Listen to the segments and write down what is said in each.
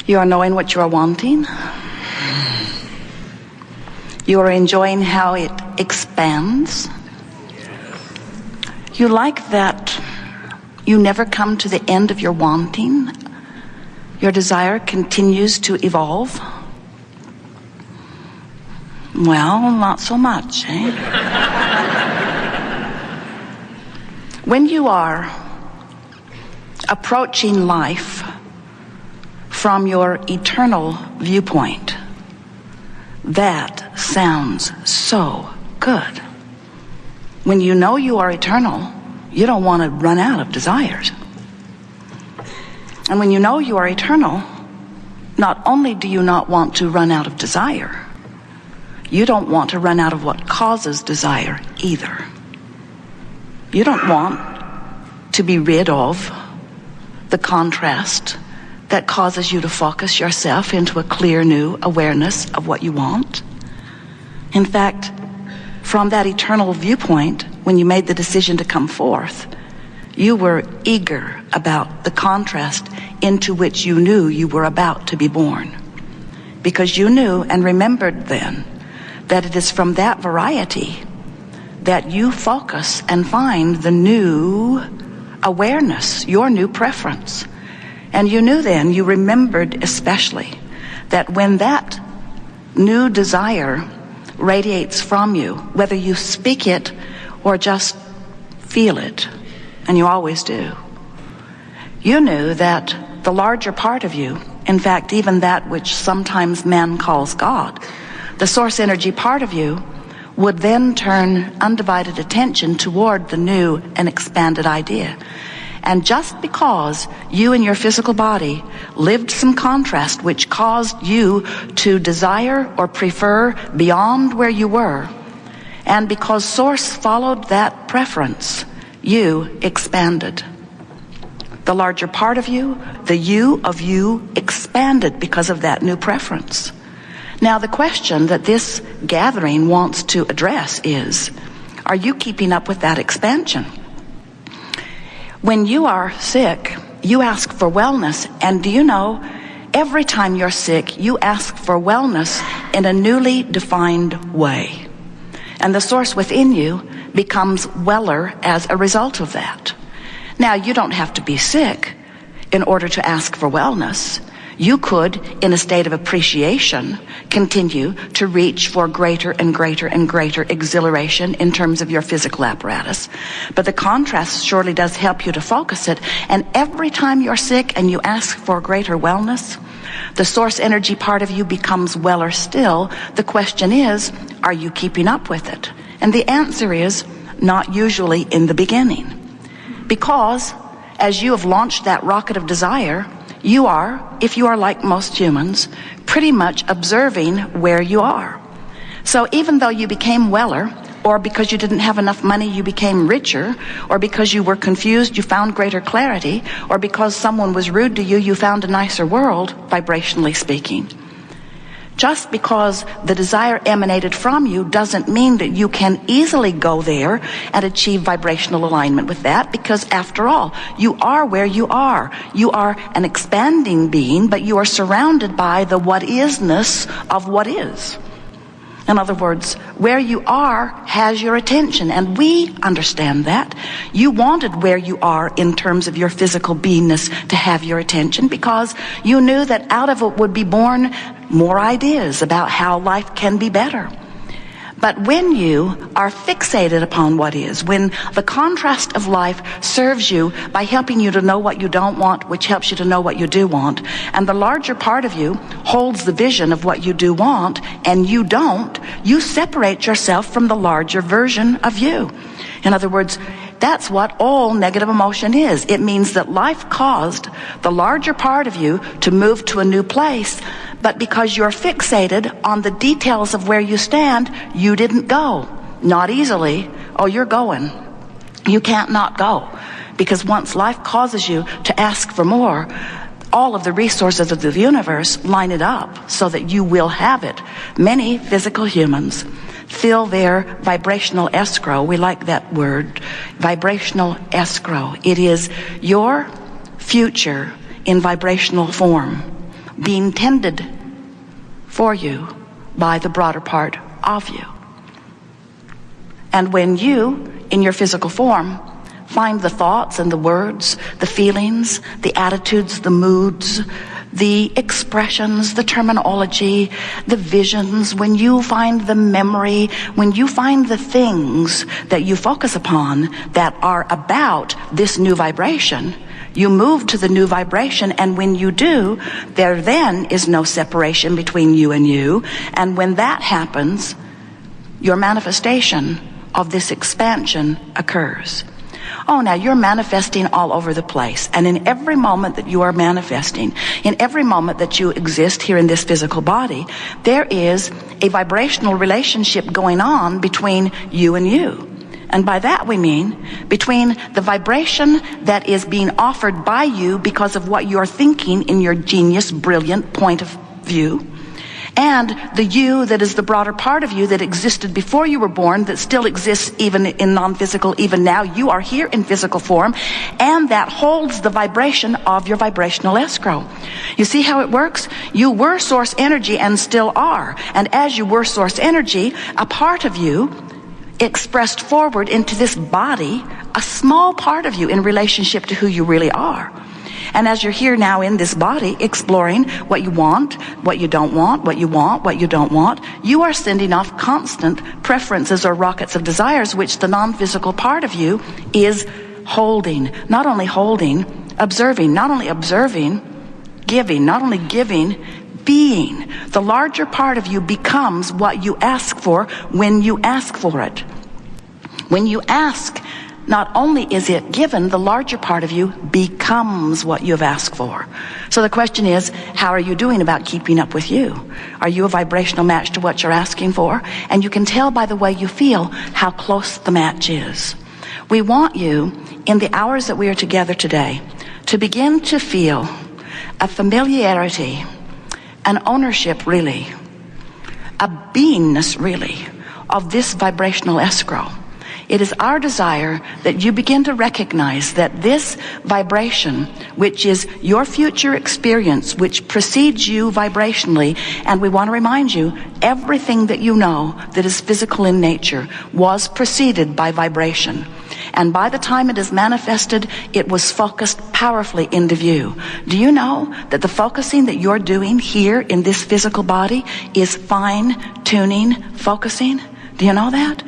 You are knowing what you are wanting. You are enjoying how it expands. You like that you never come to the end of your wanting. Your desire continues to evolve. Well, not so much, eh? When you are approaching life from your eternal viewpoint, that sounds so good. When you know you are eternal, you don't want to run out of desires. And when you know you are eternal, not only do you not want to run out of desire, you don't want to run out of what causes desire either. You don't want to be rid of the contrast that causes you to focus yourself into a clear new awareness of what you want. In fact, from that eternal viewpoint, when you made the decision to come forth, you were eager about the contrast into which you knew you were about to be born. Because you knew and remembered then that it is from that variety that you focus and find the new awareness, your new preference. And you knew then, you remembered especially, that when that new desire radiates from you, whether you speak it or just feel it, and you always do, you knew that the larger part of you, in fact, even that which sometimes man calls God, the source energy part of you, would then turn undivided attention toward the new and expanded idea. And just because you in your physical body lived some contrast which caused you to desire or prefer beyond where you were, and because Source followed that preference, you expanded. The larger part of you, the you of you, expanded because of that new preference. Now the question that this gathering wants to address is, are you keeping up with that expansion? When you are sick, you ask for wellness, and do you know, every time you're sick, you ask for wellness in a newly defined way. And the source within you becomes weller as a result of that. Now, you don't have to be sick in order to ask for wellness. You could, in a state of appreciation, continue to reach for greater and greater and greater exhilaration in terms of your physical apparatus. But the contrast surely does help you to focus it. And every time you're sick and you ask for greater wellness, the source energy part of you becomes weller still. The question is, are you keeping up with it? And the answer is, not usually in the beginning. Because as you have launched that rocket of desire, you are, if you are like most humans, pretty much observing where you are. So even though you became weller, or because you didn't have enough money you became richer, or because you were confused you found greater clarity, or because someone was rude to you you found a nicer world, vibrationally speaking. Just because the desire emanated from you doesn't mean that you can easily go there and achieve vibrational alignment with that, because after all, you are where you are. You are an expanding being, but you are surrounded by the what-isness of what is. In other words, where you are has your attention, and we understand that. You wanted where you are in terms of your physical beingness to have your attention, because you knew that out of it would be born more ideas about how life can be better. But when you are fixated upon what is, when the contrast of life serves you by helping you to know what you don't want, which helps you to know what you do want, and the larger part of you holds the vision of what you do want, and you don't, you separate yourself from the larger version of you. In other words, that's what all negative emotion is. It means that life caused the larger part of you to move to a new place, but because you're fixated on the details of where you stand, you didn't go. Not easily. Oh, you're going. You can't not go. Because once life causes you to ask for more, all of the resources of the universe line it up so that you will have it. Many physical humans fill their vibrational escrow. We like that word, vibrational escrow. It is your future in vibrational form, being tended for you by the broader part of you. And when you, in your physical form, find the thoughts and the words, the feelings, the attitudes, the moods, the expressions, the terminology, the visions, when you find the memory, when you find the things that you focus upon that are about this new vibration, you move to the new vibration, and when you do, there then is no separation between you and you. And when that happens, your manifestation of this expansion occurs. Oh, now you're manifesting all over the place. And in every moment that you are manifesting, in every moment that you exist here in this physical body, there is a vibrational relationship going on between you and you. And by that we mean between the vibration that is being offered by you because of what you're thinking in your genius, brilliant point of view, and the you that is the broader part of you that existed before you were born, that still exists even in non-physical, even now. You are here in physical form, and that holds the vibration of your vibrational escrow. You see how it works? You were source energy and still are. And as you were source energy, a part of you expressed forward into this body, a small part of you in relationship to who you really are. And as you're here now in this body, exploring what you want, what you don't want, what you want, what you don't want, you are sending off constant preferences or rockets of desires, which the non-physical part of you is holding. Not only holding, observing, not only observing, giving, not only giving, being. The larger part of you becomes what you ask for when you ask for it. When you ask, not only is it given, the larger part of you becomes what you have asked for. So the question is, how are you doing about keeping up with you? Are you a vibrational match to what you're asking for? And you can tell by the way you feel how close the match is. We want you, in the hours that we are together today, to begin to feel a familiarity, an ownership really, a beingness really, of this vibrational escrow. It is our desire that you begin to recognize that this vibration, which is your future experience, which precedes you vibrationally, and we want to remind you, everything that you know that is physical in nature was preceded by vibration. And by the time it is manifested, it was focused powerfully into view. Do you know that the focusing that you're doing here in this physical body is fine-tuning focusing? Do you know that?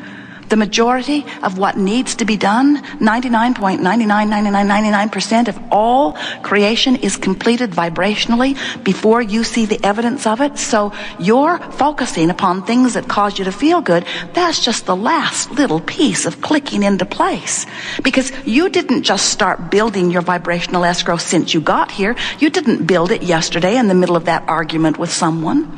The majority of what needs to be done, 99.999999% of all creation is completed vibrationally before you see the evidence of it. So you're focusing upon things that cause you to feel good. That's just the last little piece of clicking into place. Because you didn't just start building your vibrational escrow since you got here. You didn't build it yesterday in the middle of that argument with someone.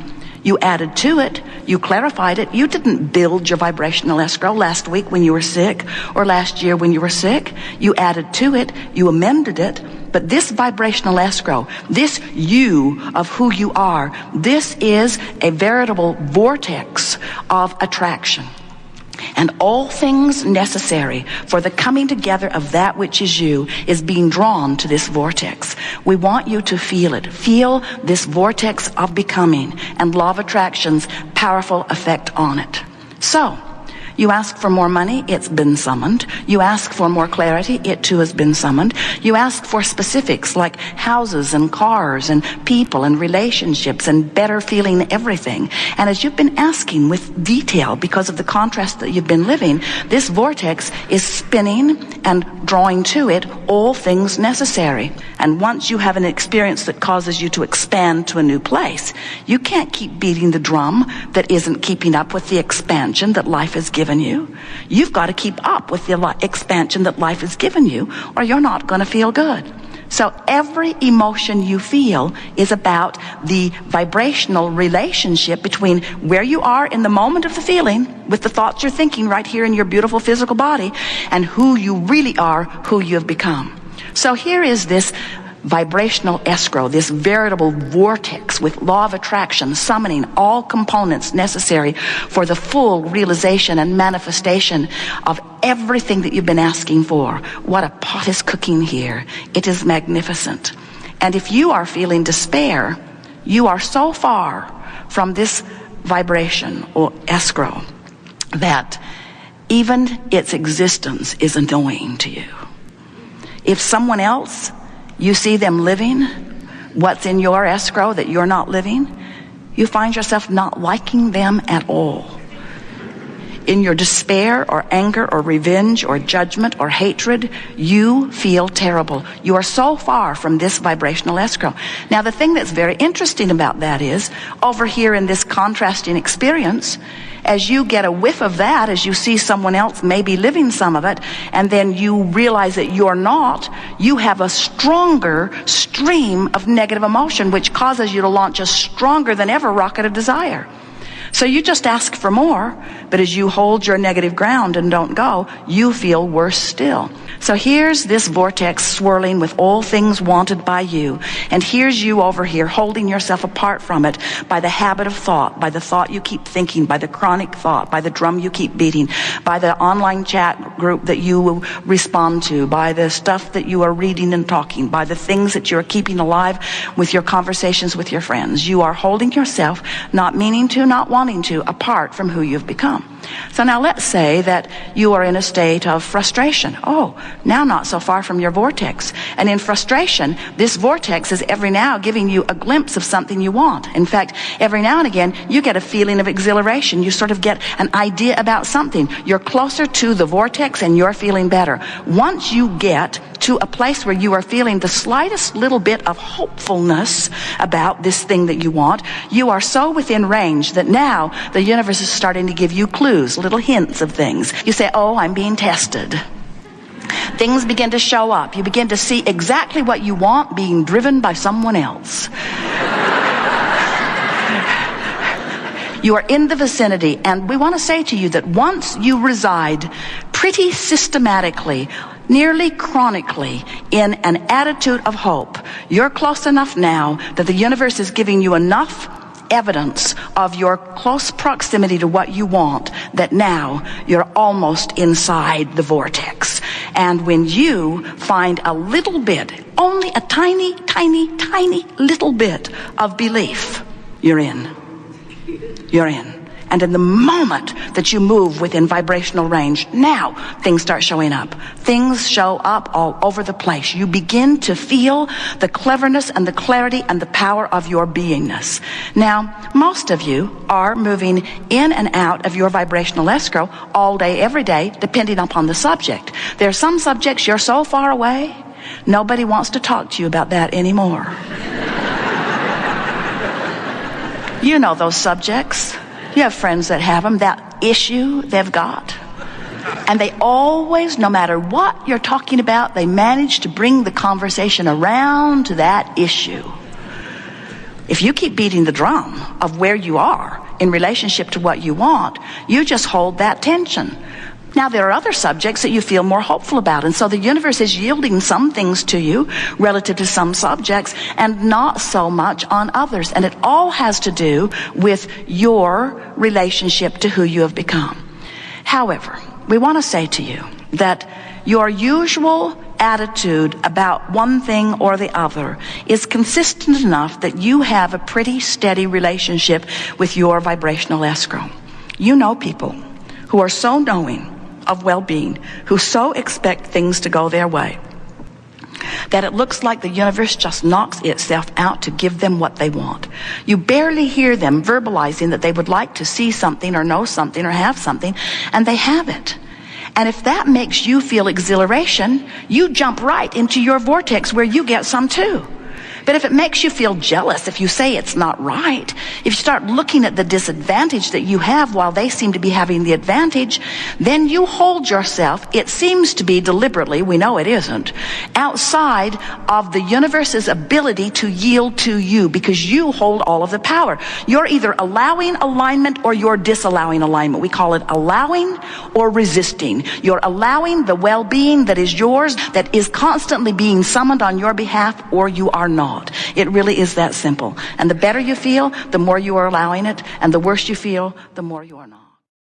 You added to it, you clarified it. You didn't build your vibrational escrow last week when you were sick or last year when you were sick. You added to it, you amended it. But this vibrational escrow, this you of who you are, this is a veritable vortex of attraction. And all things necessary for the coming together of that which is you is being drawn to this vortex. We want you to feel it. Feel this vortex of becoming and law of attraction's powerful effect on it. So, you ask for more money, it's been summoned. You ask for more clarity, it too has been summoned. You ask for specifics like houses and cars and people and relationships and better feeling everything. And as you've been asking with detail because of the contrast that you've been living, this vortex is spinning and drawing to it all things necessary. And once you have an experience that causes you to expand to a new place, you can't keep beating the drum that isn't keeping up with the expansion that life has given you. You've got to keep up with the expansion that life has given you, or you're not going to feel good. So every emotion you feel is about the vibrational relationship between where you are in the moment of the feeling, with the thoughts you're thinking right here in your beautiful physical body, and who you really are, who you have become. So here is this vibrational escrow, this veritable vortex with law of attraction summoning all components necessary for the full realization and manifestation of everything that you've been asking for. What a pot is cooking here. It is magnificent. And if you are feeling despair, You are so far from this vibration or escrow that even its existence is annoying to you. If someone else, you see them living what's in your escrow that you're not living, you find yourself not liking them at all. In your despair or anger or revenge or judgment or hatred, you feel terrible. You are so far from this vibrational escrow. Now, the thing that's very interesting about that is, over here in this contrasting experience, as you get a whiff of that, as you see someone else maybe living some of it, and then you realize that you're not, you have a stronger stream of negative emotion, which causes you to launch a stronger than ever rocket of desire. So you just ask for more, but as you hold your negative ground and don't go, you feel worse still. So here's this vortex swirling with all things wanted by you. And here's you over here holding yourself apart from it by the habit of thought, by the thought you keep thinking, by the chronic thought, by the drum you keep beating, by the online chat group that you respond to, by the stuff that you are reading and talking, by the things that you are keeping alive with your conversations with your friends. You are holding yourself, not meaning to, not wanting to, apart from who you've become. So now let's say that you are in a state of frustration. Oh, now not so far from your vortex. And in frustration, this vortex is every now giving you a glimpse of something you want. In fact, every now and again, you get a feeling of exhilaration. You sort of get an idea about something. You're closer to the vortex and you're feeling better. Once you get to a place where you are feeling the slightest little bit of hopefulness about this thing that you want, you are so within range that now the universe is starting to give you clues, little hints of things. You say, oh, I'm being tested. Things begin to show up. You begin to see exactly what you want being driven by someone else. You are in the vicinity, and we want to say to you that once you reside pretty systematically, nearly chronically, in an attitude of hope, you're close enough now that the universe is giving you enough evidence of your close proximity to what you want that now you're almost inside the vortex. And when you find a little bit, only a tiny, tiny, tiny little bit of belief, you're in. You're in. And in the moment that you move within vibrational range, now things start showing up. Things show up all over the place. You begin to feel the cleverness and the clarity and the power of your beingness. Now, most of you are moving in and out of your vibrational escrow all day, every day, depending upon the subject. There are some subjects you're so far away, nobody wants to talk to you about that anymore. You know those subjects. You have friends that have them, that issue they've got. And they always, no matter what you're talking about, they manage to bring the conversation around to that issue. If you keep beating the drum of where you are in relationship to what you want, you just hold that tension. Now, there are other subjects that you feel more hopeful about, and so the universe is yielding some things to you relative to some subjects and not so much on others. And it all has to do with your relationship to who you have become. However, we want to say to you that your usual attitude about one thing or the other is consistent enough that you have a pretty steady relationship with your vibrational escrow. You know people who are so knowing of well-being, who so expect things to go their way, that it looks like the universe just knocks itself out to give them what they want. You barely hear them verbalizing that they would like to see something or know something or have something, and they have it. And if that makes you feel exhilaration, you jump right into your vortex where you get some too. But if it makes you feel jealous, if you say it's not right, if you start looking at the disadvantage that you have while they seem to be having the advantage, then you hold yourself, it seems to be deliberately, we know it isn't, outside of the universe's ability to yield to you because you hold all of the power. You're either allowing alignment or you're disallowing alignment. We call it allowing or resisting. You're allowing the well-being that is yours, that is constantly being summoned on your behalf, or you are not. It really is that simple. And the better you feel, the more you are allowing it, and the worse you feel, the more you are not.